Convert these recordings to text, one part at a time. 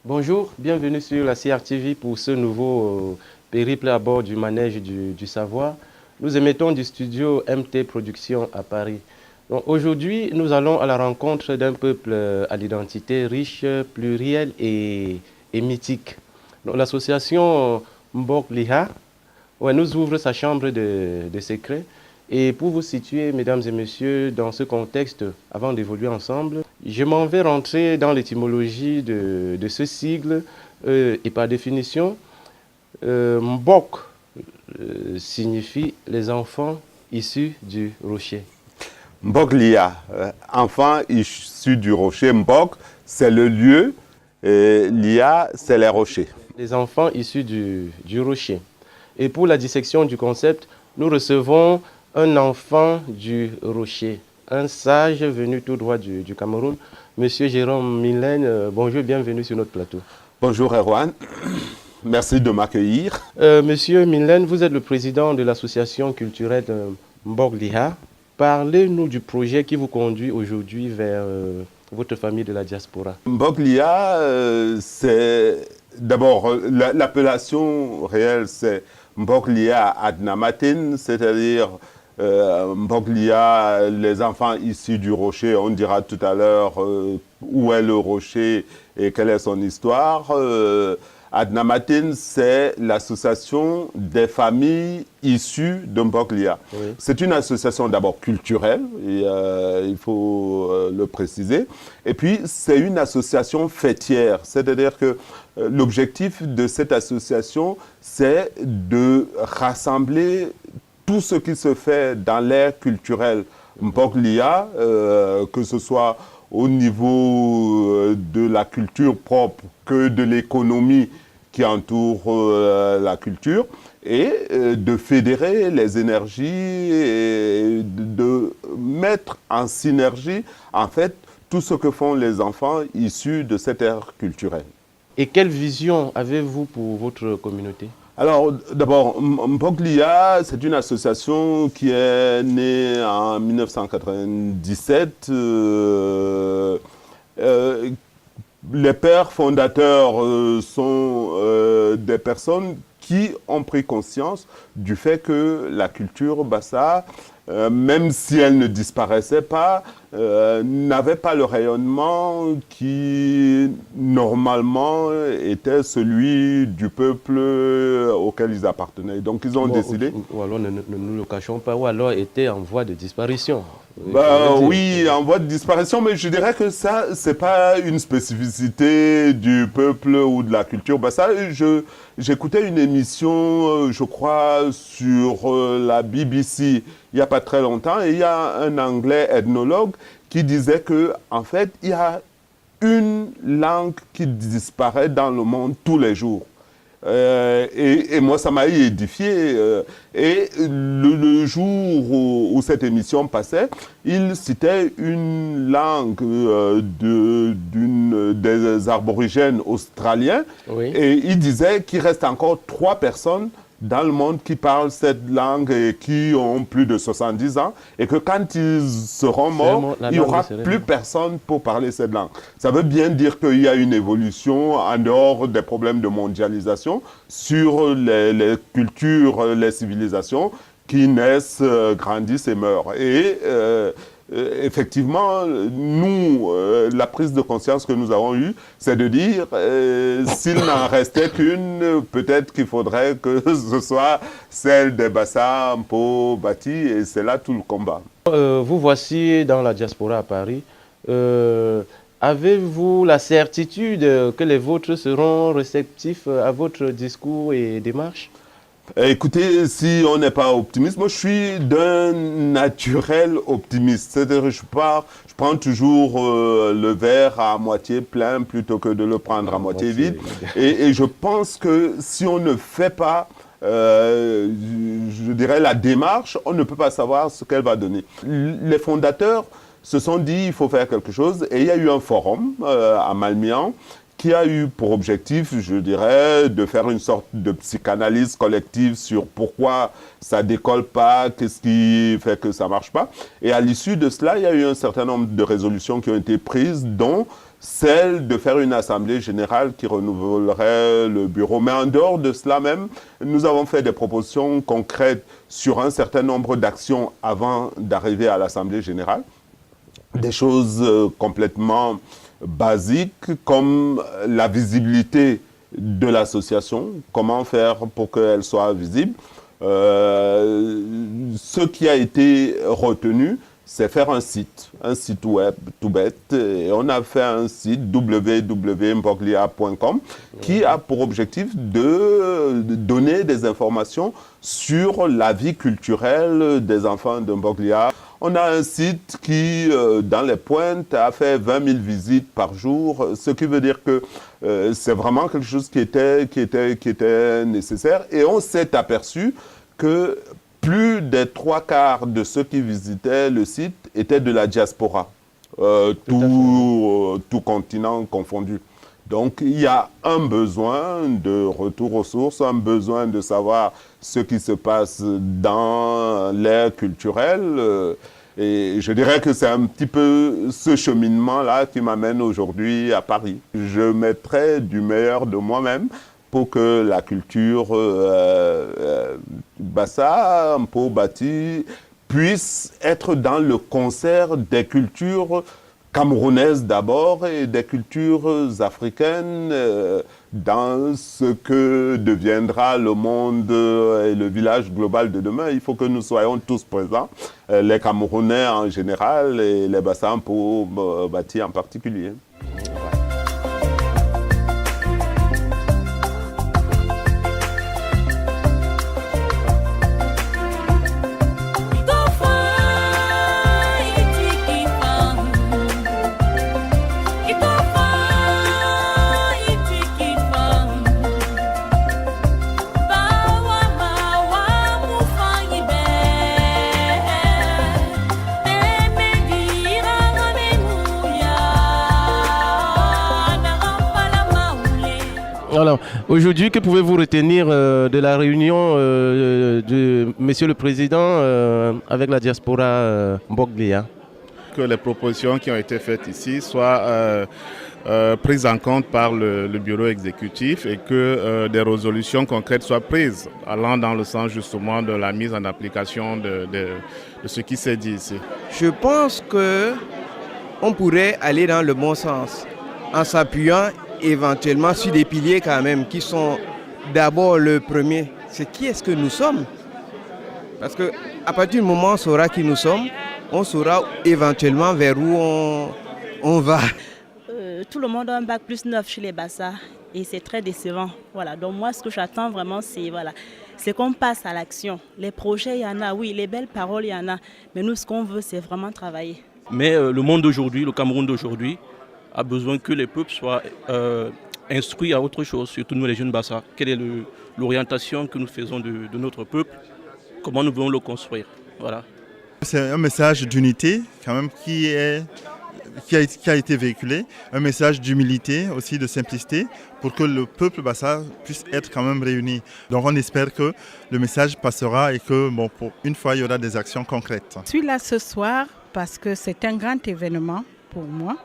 Bonjour, bienvenue sur la CRTV pour ce nouveau périple à bord du manège du savoir. Nous émettons du studio MT Productions à Paris. Aujourd'hui, nous allons à la rencontre d'un peuple à l'identité riche, plurielle et mythique. L'association Mbok Liha nous ouvre sa chambre de secrets. Et pour vous situer, mesdames et messieurs, dans ce contexte, avant d'évoluer ensemble, je m'en vais rentrer dans l'étymologie de ce sigle. Et par définition, Mbok signifie les enfants issus du rocher. Mbok Liha, enfants issus du rocher. Mbok, c'est le lieu, et Liha, c'est les rochers. Les enfants issus du rocher. Et pour la dissection du concept, nous recevons un enfant du rocher, un sage venu tout droit du Cameroun, Monsieur Jérôme Milène. Bonjour, bienvenue sur notre plateau. Bonjour Erwan, merci de m'accueillir. Monsieur Milène, vous êtes le président de l'association culturelle Mbok Liha. Parlez-nous du projet qui vous conduit aujourd'hui vers votre famille de la diaspora. Mbok Liha, c'est d'abord l'appellation réelle, c'est Mbok Liha Adnamatin, c'est-à-dire Mbok Liha, les enfants issus du rocher. On dira tout à l'heure où est le rocher et quelle est son histoire. Adnamatin, c'est l'association des familles issues de Mbok Liha. Oui. C'est une association d'abord culturelle, et, il faut le préciser. Et puis, c'est une association fêtière, c'est-à-dire que l'objectif de cette association, c'est de rassembler tout ce qui se fait dans l'ère culturelle Mbok Liha, que ce soit au niveau de la culture propre que de l'économie qui entoure la culture, et de fédérer les énergies et de mettre en synergie, en fait, tout ce que font les enfants issus de cette ère culturelle. Et quelle vision avez-vous pour votre communauté? Alors, d'abord, Mbok Liha, c'est une association qui est née en 1997. Les pères fondateurs sont des personnes qui ont pris conscience du fait que la culture bassa, même si elle ne disparaissait pas, n'avait pas le rayonnement qui, normalement, était celui du peuple auquel ils appartenaient. Donc, ils ont décidé... Ou alors, ne nous le cachons pas, ou alors était en voie de disparition. Oui, en voie de disparition, mais je dirais que ça, c'est pas une spécificité du peuple ou de la culture. Ça, j'écoutais une émission, je crois, sur la BBC il n'y a pas très longtemps, et il y a un Anglais ethnologue qui disait que, en fait, il y a une langue qui disparaît dans le monde tous les jours. Et moi, ça m'a édifié. Et le jour où cette émission passait, il citait une langue des aborigènes australiens. Oui. Et il disait qu'il reste encore 3 personnes dans le monde qui parlent cette langue et qui ont plus de 70 ans, et que quand ils seront morts, il n'y aura plus personne pour parler cette langue. Ça veut bien dire qu'il y a une évolution en dehors des problèmes de mondialisation sur les cultures, les civilisations qui naissent, grandissent et meurent. Et effectivement, nous, la prise de conscience que nous avons eue, c'est de dire, s'il n'en restait qu'une, peut-être qu'il faudrait que ce soit celle des Bassa Mpo Bati, et c'est là tout le combat. Vous voici dans la diaspora à Paris. Avez-vous la certitude que les vôtres seront réceptifs à votre discours et démarche? Écoutez, si on n'est pas optimiste, moi je suis d'un naturel optimiste. C'est-à-dire que je prends toujours le verre à moitié plein plutôt que de le prendre à moitié vide. Et je pense que si on ne fait pas, je dirais, la démarche, on ne peut pas savoir ce qu'elle va donner. Les fondateurs se sont dit il faut faire quelque chose, et il y a eu un forum à Malmian qui a eu pour objectif, je dirais, de faire une sorte de psychanalyse collective sur pourquoi ça décolle pas, qu'est-ce qui fait que ça marche pas. Et à l'issue de cela, il y a eu un certain nombre de résolutions qui ont été prises, dont celle de faire une assemblée générale qui renouvellerait le bureau. Mais en dehors de cela même, nous avons fait des propositions concrètes sur un certain nombre d'actions avant d'arriver à l'assemblée générale. Des choses complètement basiques comme la visibilité de l'association, comment faire pour qu'elle soit visible. Ce qui a été retenu, c'est faire un site web tout bête. Et on a fait un site www.mboglia.com qui a pour objectif de donner des informations sur la vie culturelle des enfants de Mboglia. On a un site qui, dans les pointes, a fait 20 000 visites par jour, ce qui veut dire que c'est vraiment quelque chose qui était nécessaire. Et on s'est aperçu que plus des 3/4 de ceux qui visitaient le site étaient de la diaspora, tout continent confondu. Donc il y a un besoin de retour aux sources, un besoin de savoir ce qui se passe dans l'ère culturelle. Et je dirais que c'est un petit peu ce cheminement-là qui m'amène aujourd'hui à Paris. Je mettrai du meilleur de moi-même pour que la culture Bassa, Mpo Bati puisse être dans le concert des cultures camerounaises d'abord et des cultures africaines dans ce que deviendra le monde et le village global de demain. Il faut que nous soyons tous présents, les Camerounais en général et les Bassa Mpo Bati en particulier. Alors, aujourd'hui, que pouvez-vous retenir de la réunion de Monsieur le Président avec la diaspora Mboglia? Que les propositions qui ont été faites ici soient prises en compte par le bureau exécutif et que des résolutions concrètes soient prises, allant dans le sens justement de la mise en application de ce qui s'est dit ici. Je pense qu'on pourrait aller dans le bon sens en s'appuyant éventuellement sur des piliers quand même qui sont d'abord le premier, c'est qui est-ce que nous sommes. Parce qu'à partir du moment où on saura qui nous sommes, on saura éventuellement vers où on va. Tout le monde a un bac plus 9 chez les Bassa et c'est très décevant. Voilà. Donc moi ce que j'attends vraiment c'est qu'on passe à l'action. Les projets il y en a, oui, les belles paroles il y en a, mais nous ce qu'on veut c'est vraiment travailler. Mais le monde d'aujourd'hui, le Cameroun d'aujourd'hui, a besoin que les peuples soient instruits à autre chose, surtout nous les jeunes Bassa. Quelle est l'orientation que nous faisons de notre peuple? Comment nous voulons le construire? Voilà. C'est un message d'unité quand même qui est qui a été véhiculé, un message d'humilité, aussi de simplicité, pour que le peuple bassa puisse être quand même réuni. Donc on espère que le message passera et que, bon, pour une fois, il y aura des actions concrètes. Je suis là ce soir parce que c'est un grand événement pour moi.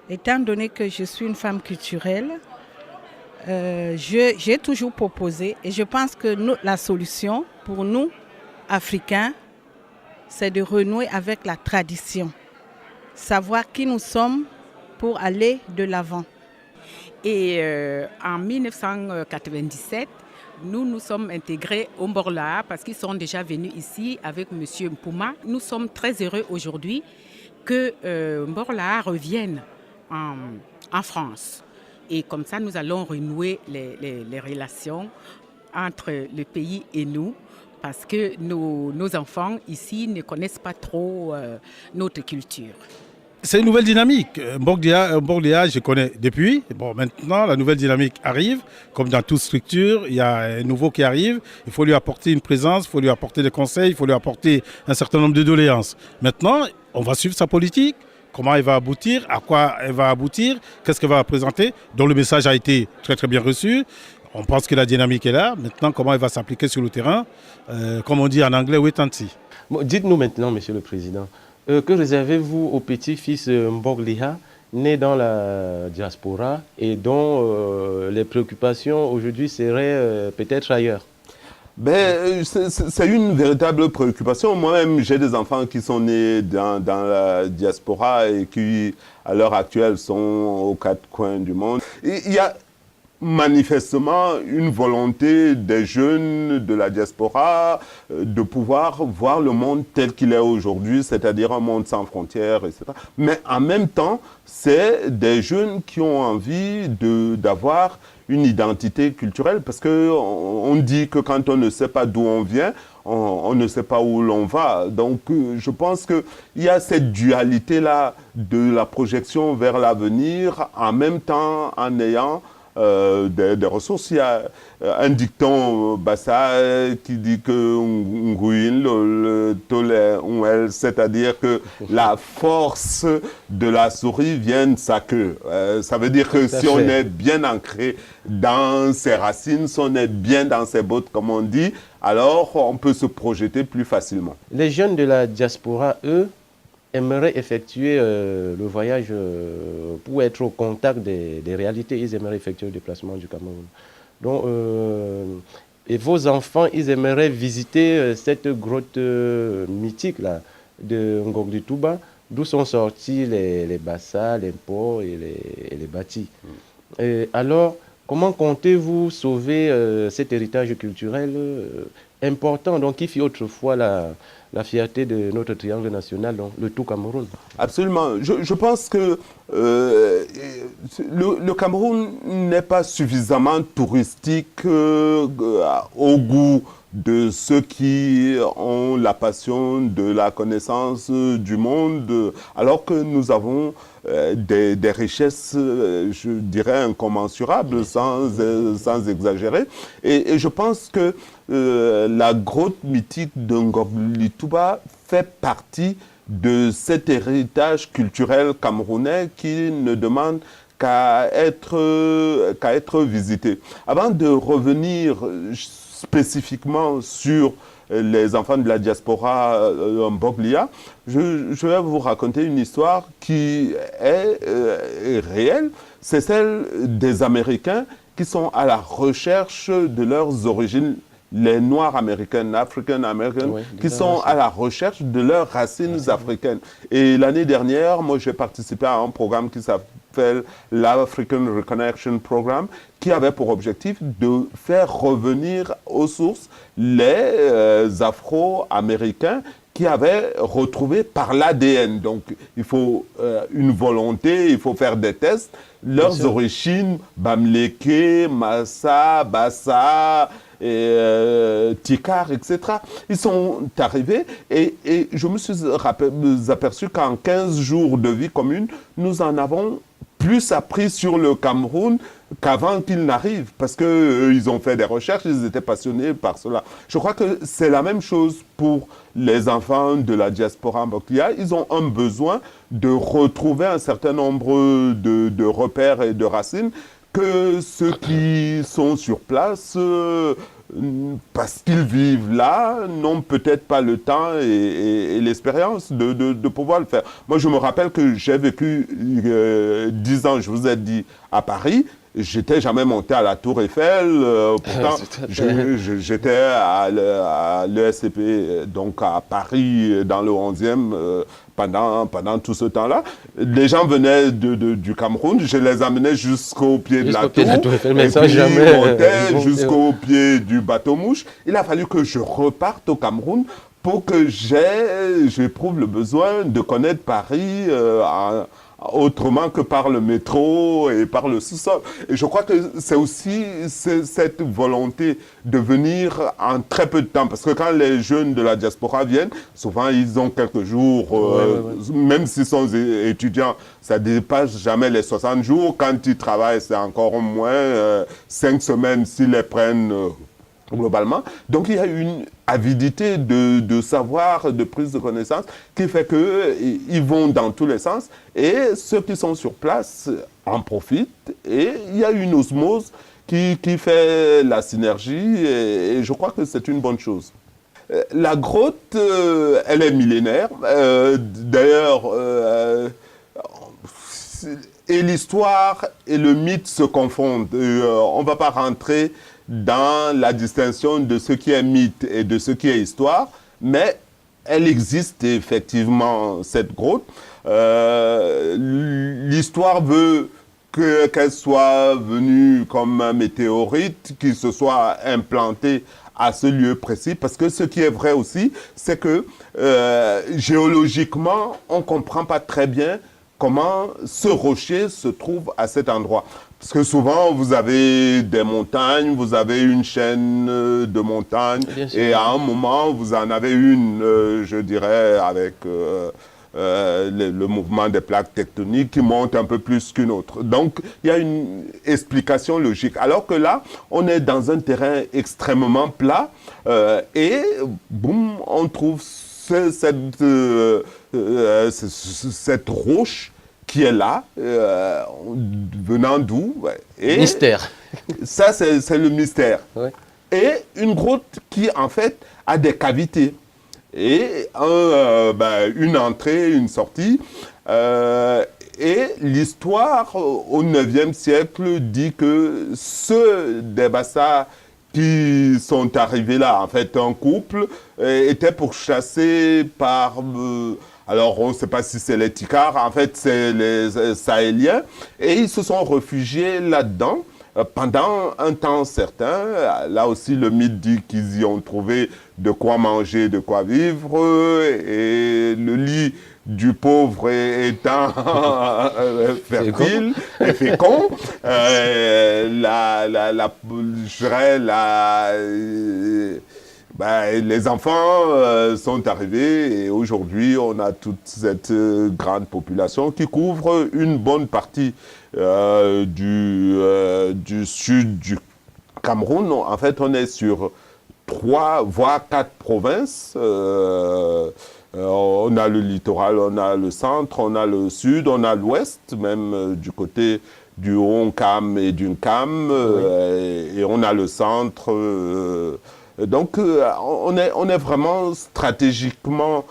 Étant donné que je suis une femme culturelle, j'ai toujours proposé et je pense que la solution pour nous, Africains, c'est de renouer avec la tradition. Savoir qui nous sommes pour aller de l'avant. Et en 1997, nous nous sommes intégrés au Mborla parce qu'ils sont déjà venus ici avec M. Mpuma. Nous sommes très heureux aujourd'hui que Mborla revienne en France. Et comme ça, nous allons renouer les relations entre le pays et nous parce que nos enfants ici ne connaissent pas trop notre culture. C'est une nouvelle dynamique. Mborlia, je connais depuis. Bon, maintenant, la nouvelle dynamique arrive. Comme dans toute structure, il y a un nouveau qui arrive. Il faut lui apporter une présence, il faut lui apporter des conseils, il faut lui apporter un certain nombre de doléances. Maintenant, on va suivre sa politique. Comment elle va aboutir, à quoi elle va aboutir, qu'est-ce qu'elle va présenter, dont le message a été très très bien reçu. On pense que la dynamique est là. Maintenant, comment elle va s'appliquer sur le terrain, comme on dit en anglais, wait and see. Bon, dites-nous maintenant, Monsieur le Président, que réservez-vous au petit-fils Mborlia, né dans la diaspora et dont les préoccupations aujourd'hui seraient peut-être ailleurs? C'est une véritable préoccupation. Moi-même, j'ai des enfants qui sont nés dans la diaspora et qui, à l'heure actuelle, sont aux quatre coins du monde. Et il y a manifestement une volonté des jeunes de la diaspora de pouvoir voir le monde tel qu'il est aujourd'hui, c'est-à-dire un monde sans frontières, etc. Mais en même temps, c'est des jeunes qui ont envie d'avoir une identité culturelle, parce qu'on dit que quand on ne sait pas d'où on vient, on ne sait pas où l'on va. Donc je pense qu'il y a cette dualité-là de la projection vers l'avenir, en même temps en ayant des ressources. Il y a un dicton bassa qui dit que c'est-à-dire que la force de la souris vient de sa queue. Ça veut dire que si on est bien ancré dans ses racines, si on est bien dans ses bottes, comme on dit, alors on peut se projeter plus facilement. Les jeunes de la diaspora, eux, aimeraient effectuer le voyage pour être au contact des réalités. Ils aimeraient effectuer le déplacement du Cameroun. Donc, et vos enfants, ils aimeraient visiter cette grotte mythique là, de Ngok Touba, d'où sont sortis les Bassa, les Mpo et les Bati. Alors, comment comptez-vous sauver cet héritage culturel important, donc qui fit autrefois la fierté de notre triangle national, donc le tout Cameroun? Absolument. Je pense que le Cameroun n'est pas suffisamment touristique au goût de ceux qui ont la passion de la connaissance du monde, alors que nous avons des richesses, je dirais, incommensurables, sans exagérer. Et je pense que la grotte mythique de Ngok Touba fait partie de cet héritage culturel camerounais qui ne demande qu'à être visité. Avant de revenir spécifiquement sur les enfants de la diaspora en Mborlia, je vais vous raconter une histoire qui est réelle. C'est celle des Américains qui sont à la recherche de leurs origines, les Noirs américains, African Americans, oui, qui sont à la recherche de leurs racines africaines. Et l'année dernière, moi, j'ai participé à un programme qui s'appelle l'African Reconnection Program, qui avait pour objectif de faire revenir aux sources les Afro-Américains qui avaient retrouvé par l'ADN. Donc, il faut une volonté, il faut faire des tests. Leurs origines, Bamleke, Massa, Bassa, Tikar, etc. Ils sont arrivés et je me suis aperçu qu'en 15 jours de vie commune, nous en avons plus appris sur le Cameroun qu'avant qu'ils n'arrivent, parce qu'ils ont fait des recherches, ils étaient passionnés par cela. Je crois que c'est la même chose pour les enfants de la diaspora Mboklia. Ils ont un besoin de retrouver un certain nombre de repères et de racines que ceux qui sont sur place, parce qu'ils vivent là, n'ont peut-être pas le temps et l'expérience de pouvoir le faire. Moi, je me rappelle que j'ai vécu 10 ans, je vous ai dit, à Paris. J'étais jamais monté à la Tour Eiffel, pourtant j'étais à l'ESCP, donc à Paris, dans le 11e, pendant tout ce temps-là. Les gens venaient du Cameroun, je les amenais jusqu'au pied de la Tour Eiffel, mais ça jamais montaient jusqu'au pied du bateau-mouche. Il a fallu que je reparte au Cameroun pour que j'éprouve le besoin de connaître Paris autrement que par le métro et par le sous-sol. Et je crois que c'est aussi cette volonté de venir en très peu de temps. Parce que quand les jeunes de la diaspora viennent, souvent ils ont quelques jours, même s'ils sont étudiants, ça ne dépasse jamais les 60 jours. Quand ils travaillent, c'est encore moins 5 semaines s'ils les prennent globalement. Donc il y a une avidité de savoir, de prise de connaissance qui fait qu'ils vont dans tous les sens et ceux qui sont sur place en profitent et il y a une osmose qui fait la synergie et je crois que c'est une bonne chose. La grotte, elle est millénaire. D'ailleurs, et l'histoire et le mythe se confondent. On ne va pas rentrer dans la distinction de ce qui est mythe et de ce qui est histoire, mais elle existe effectivement, cette grotte. L'histoire veut qu'elle soit venue comme un météorite, qui se soit implanté à ce lieu précis, parce que ce qui est vrai aussi, c'est que géologiquement, on ne comprend pas très bien comment ce rocher se trouve à cet endroit. Parce que souvent, vous avez des montagnes, vous avez une chaîne de montagnes, et à un moment, vous en avez une, je dirais, avec le mouvement des plaques tectoniques qui monte un peu plus qu'une autre. Donc, il y a une explication logique. Alors que là, on est dans un terrain extrêmement plat, et boum, on trouve cette roche qui est là, venant d'où? Mystère. Ça, c'est le mystère. Ouais. Et une grotte qui, en fait, a des cavités. Et une entrée, une sortie. Et l'histoire, au 9e siècle, dit que ceux des Bassa qui sont arrivés là, en fait, un couple, était pourchassé par... alors, on ne sait pas si c'est les Tikars, en fait, c'est les Sahéliens. Et ils se sont réfugiés là-dedans pendant un temps certain. Là aussi, le mythe dit qu'ils y ont trouvé de quoi manger, de quoi vivre. Et le lit du pauvre étant fertile et fécond, les enfants sont arrivés et aujourd'hui, on a toute cette grande population qui couvre une bonne partie du sud du Cameroun. En fait, on est sur 3 voire 4 provinces. On a le littoral, on a le centre, on a le sud, on a l'ouest, même du côté du Haut-Cam et du Cam, et on a le centre. Donc, on est vraiment stratégiquement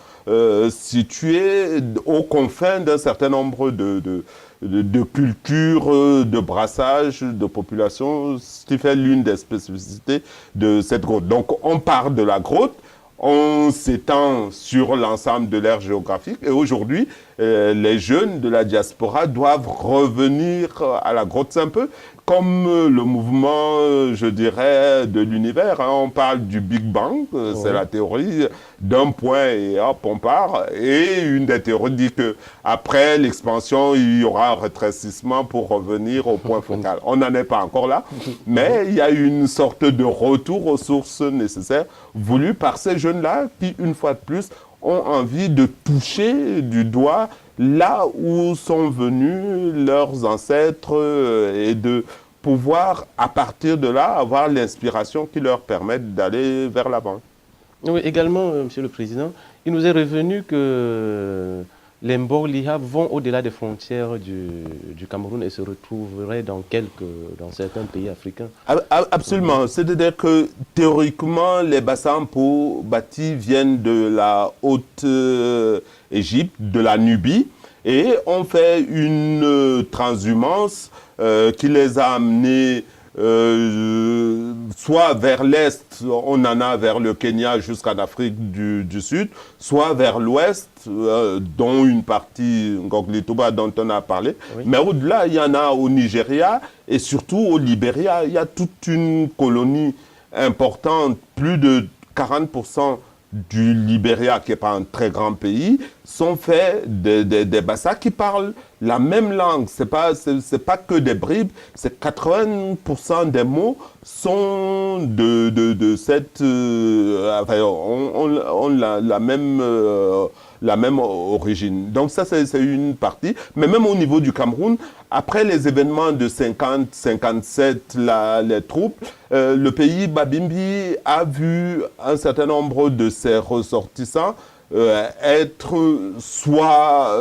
situé aux confins d'un certain nombre de cultures, de brassages, de populations, ce qui fait l'une des spécificités de cette grotte. Donc, on part de la grotte, on s'étend sur l'ensemble de l'aire géographique et aujourd'hui, les jeunes de la diaspora doivent revenir à la grotte. C'est un peu comme le mouvement, je dirais, de l'univers. Hein. On parle du Big Bang, c'est la théorie d'un point et hop, on part. Et une des théories dit qu'après l'expansion, il y aura un rétrécissement pour revenir au point focal. On n'en est pas encore là, mais il y a une sorte de retour aux sources nécessaires voulu par ces jeunes-là qui, une fois de plus, ont envie de toucher du doigt là où sont venus leurs ancêtres et de pouvoir, à partir de là, avoir l'inspiration qui leur permette d'aller vers l'avant. Oui, également, Monsieur le Président, il nous est revenu que les Mbog-Liha vont au-delà des frontières du Cameroun et se retrouveraient dans certains pays africains. Absolument. C'est-à-dire que théoriquement, les bassins pour bâtis viennent de la Haute-Égypte, de la Nubie, et ont fait une transhumance qui les a amenés soit vers l'Est, on en a vers le Kenya jusqu'en Afrique du Sud, soit vers l'Ouest, dont une partie, Ngok-Lituba, dont on a parlé. Oui. Mais au-delà, il y en a au Nigeria et surtout au Libéria. Il y a toute une colonie importante, plus de 40% du Libéria, qui n'est pas un très grand pays, sont faits des Bassa qui parlent la même langue. C'est pas que des bribes, c'est 80% des mots sont de cette... ont la même origine. Donc ça, c'est une partie. Mais même au niveau du Cameroun, après les événements de 50-57, les troupes, le pays Babimbi a vu un certain nombre de ses ressortissants être soit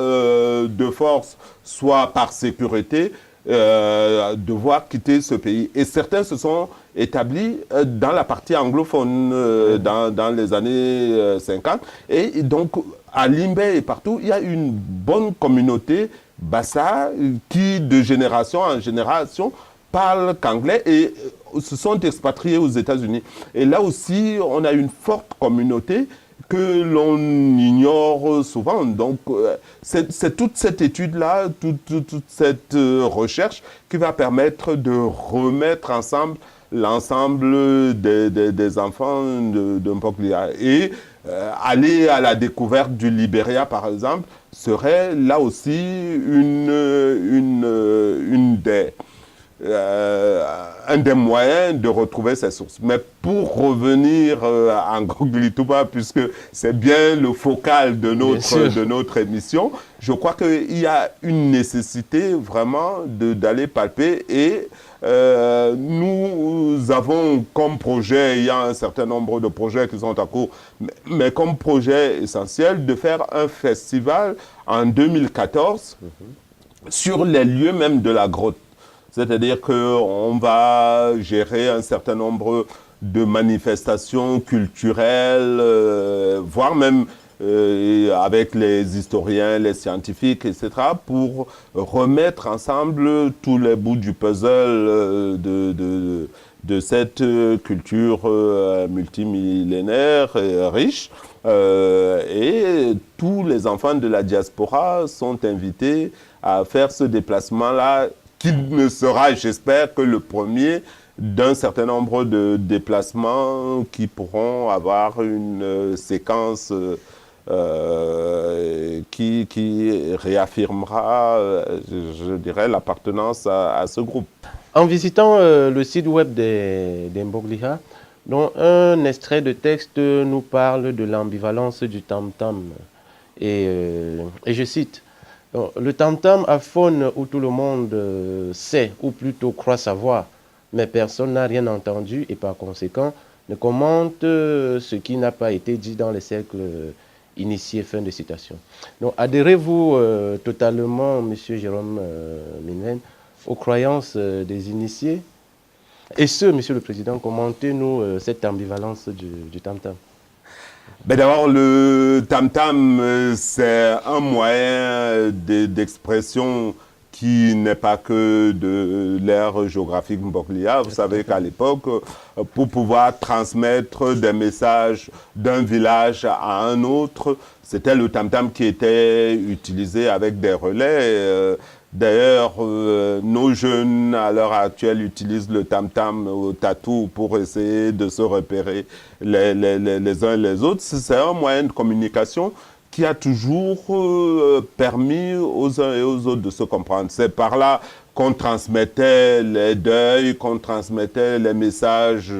de force, soit par sécurité, devoir quitter ce pays. Et certains se sont établis dans la partie anglophone dans les années 50. Et donc, à Limbé et partout, il y a une bonne communauté Bassa qui, de génération en génération, parle qu'anglais et se sont expatriés aux États-Unis. Et là aussi, on a une forte communauté que l'on ignore souvent. Donc, c'est toute cette étude-là, toute cette recherche qui va permettre de remettre ensemble l'ensemble des enfants de Mbog-Liha. Et aller à la découverte du Libéria, par exemple, serait là aussi un des moyens de retrouver ces sources. Mais pour revenir à Ngok-Lituba, puisque c'est bien le focal de notre émission, je crois qu'il y a une nécessité vraiment d'aller palper et nous avons comme projet, il y a un certain nombre de projets qui sont en cours, mais comme projet essentiel de faire un festival en 2014 sur les lieux même de la grotte. C'est-à-dire qu'on va gérer un certain nombre de manifestations culturelles, voire même avec les historiens, les scientifiques, etc., pour remettre ensemble tous les bouts du puzzle de cette culture multimillénaire et riche. Et tous les enfants de la diaspora sont invités à faire ce déplacement-là, qui ne sera, j'espère, que le premier d'un certain nombre de déplacements qui pourront avoir une séquence qui réaffirmera, je dirais, l'appartenance à ce groupe. En visitant le site web des Mbog-Liha, dont un extrait de texte nous parle de l'ambivalence du tam-tam. Et je cite, « Le tam-tam a faune où tout le monde sait, ou plutôt croit savoir, mais personne n'a rien entendu et par conséquent ne commente ce qui n'a pas été dit dans les cercles initiés. » Fin de citation. Donc, adhérez-vous totalement, M. Jérôme Minven, aux croyances des initiés? Et ce, Monsieur le Président, commentez-nous cette ambivalence du tam-tam. Ben d'abord, le tam-tam, c'est un moyen d'expression qui n'est pas que de l'ère géographique Mbog-Liha. Vous savez qu'à l'époque, pour pouvoir transmettre des messages d'un village à un autre, c'était le tam-tam qui était utilisé avec des relais. D'ailleurs, nos jeunes, à l'heure actuelle, utilisent le tam-tam au tatou pour essayer de se repérer les uns et les autres. C'est un moyen de communication qui a toujours permis aux uns et aux autres de se comprendre. C'est par là qu'on transmettait les deuils, qu'on transmettait les messages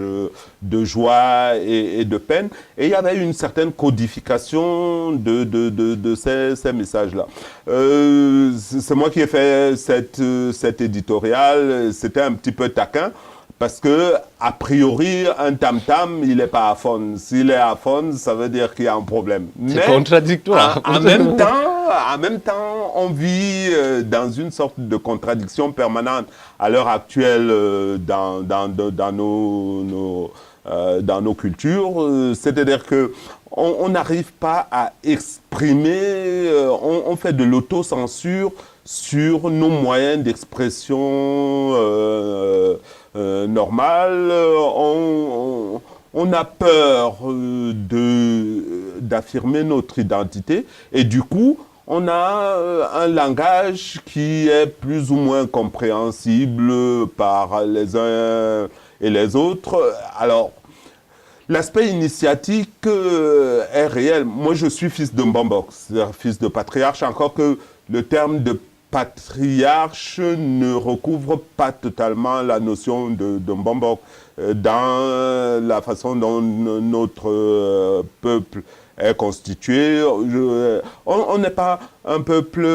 de joie et de peine. Et il y avait une certaine codification de ces messages-là. C'est moi qui ai fait cet éditorial. C'était un petit peu taquin. Parce que, a priori, un tam-tam, il n'est pas aphone. S'il est aphone, ça veut dire qu'il y a un problème. C'est contradictoire. En même temps, on vit dans une sorte de contradiction permanente à l'heure actuelle dans nos cultures. C'est-à-dire que on n'arrive pas à exprimer, on fait de l'autocensure sur nos moyens d'expression normal. On a peur d'affirmer notre identité et du coup, on a un langage qui est plus ou moins compréhensible par les uns et les autres. Alors, l'aspect initiatique est réel. Moi, je suis fils de Mbombok, c'est-à-dire fils de patriarche, encore que le terme de patriarche ne recouvre pas totalement la notion de Mbombok dans la façon dont notre peuple est constitué. On n'est pas un peuple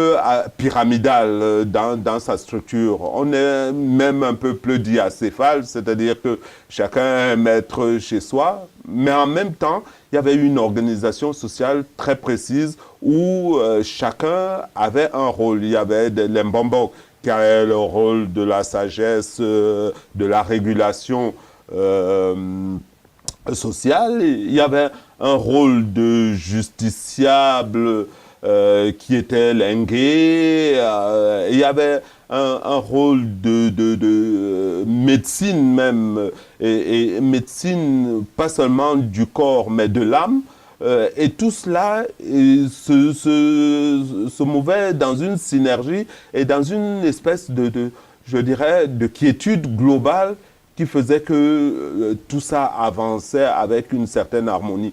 pyramidal dans sa structure. On est même un peuple diacéphale, c'est-à-dire que chacun est maître chez soi, mais en même temps, il y avait une organisation sociale très précise où chacun avait un rôle. Il y avait les Mbombok qui avaient le rôle de la sagesse, de la régulation sociale. Il y avait un rôle de justiciable qui était lingué. Il y avait un rôle de médecine même, et médecine pas seulement du corps mais de l'âme. Et tout cela se mouvait dans une synergie et dans une espèce je dirais, de quiétude globale qui faisait que tout ça avançait avec une certaine harmonie.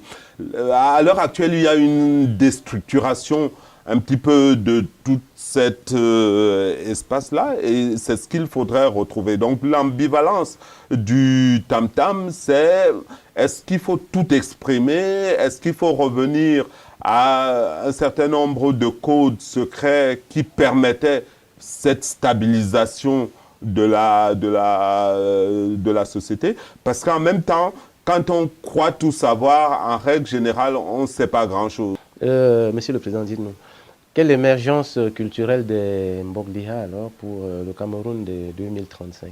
À l'heure actuelle, il y a une déstructuration un petit peu de tout cet espace-là, et c'est ce qu'il faudrait retrouver. Donc l'ambivalence du tam-tam, c'est est-ce qu'il faut tout exprimer? Est-ce qu'il faut revenir à un certain nombre de codes secrets qui permettaient cette stabilisation de la société? Parce qu'en même temps, quand on croit tout savoir, en règle générale, on ne sait pas grand-chose. Monsieur le Président, dites-nous, quelle émergence culturelle des Mbok-Liha alors pour le Cameroun de 2035?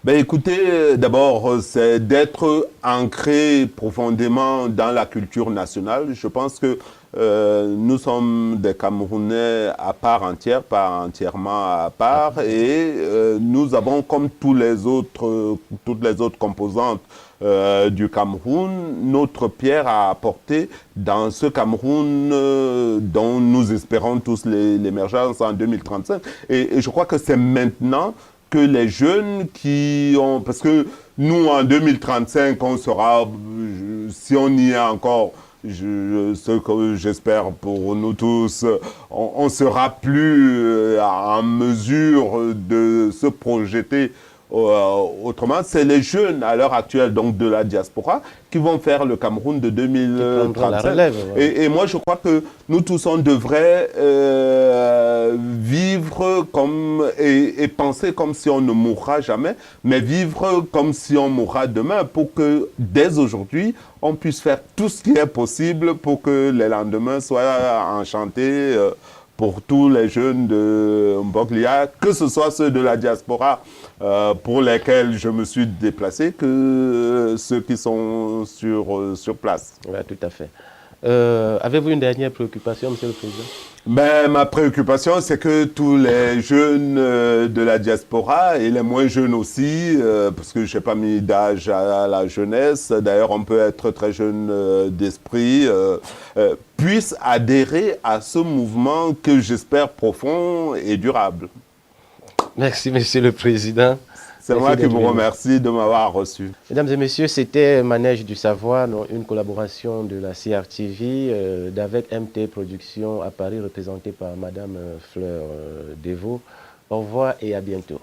Ben écoutez, d'abord, c'est d'être ancré profondément dans la culture nationale. Je pense que nous sommes des Camerounais à part entière, pas entièrement à part, et nous avons, comme toutes les autres composantes du Cameroun, notre pierre à apporter dans ce Cameroun dont nous espérons tous l'émergence en 2035. Et je crois que c'est maintenant que les jeunes qui ont... Parce que nous, en 2035, on sera, si on y est encore, ce que j'espère pour nous tous, on ne sera plus en mesure de se projeter autrement. C'est les jeunes à l'heure actuelle, donc de la diaspora, qui vont faire le Cameroun de 2035. Et moi, je crois que nous tous, on devrait vivre comme et penser comme si on ne mourra jamais, mais vivre comme si on mourra demain, pour que dès aujourd'hui, on puisse faire tout ce qui est possible pour que les lendemains soient enchantés pour tous les jeunes de Mbok-Liha, que ce soit ceux de la diaspora pour lesquels je me suis déplacé, que ceux qui sont sur place. Oui, tout à fait. Avez-vous une dernière préoccupation, Monsieur le Président? Ben, ma préoccupation, c'est que tous les jeunes de la diaspora, et les moins jeunes aussi, parce que je n'ai pas mis d'âge à la jeunesse, d'ailleurs on peut être très jeune d'esprit, puissent adhérer à ce mouvement que j'espère profond et durable. Merci, Monsieur le Président. C'est moi qui vous remercie de m'avoir reçu. Mesdames et messieurs, c'était Manège du Savoir, une collaboration de la CRTV d'avec MT Productions à Paris, représentée par Madame Fleur Devaux. Au revoir et à bientôt.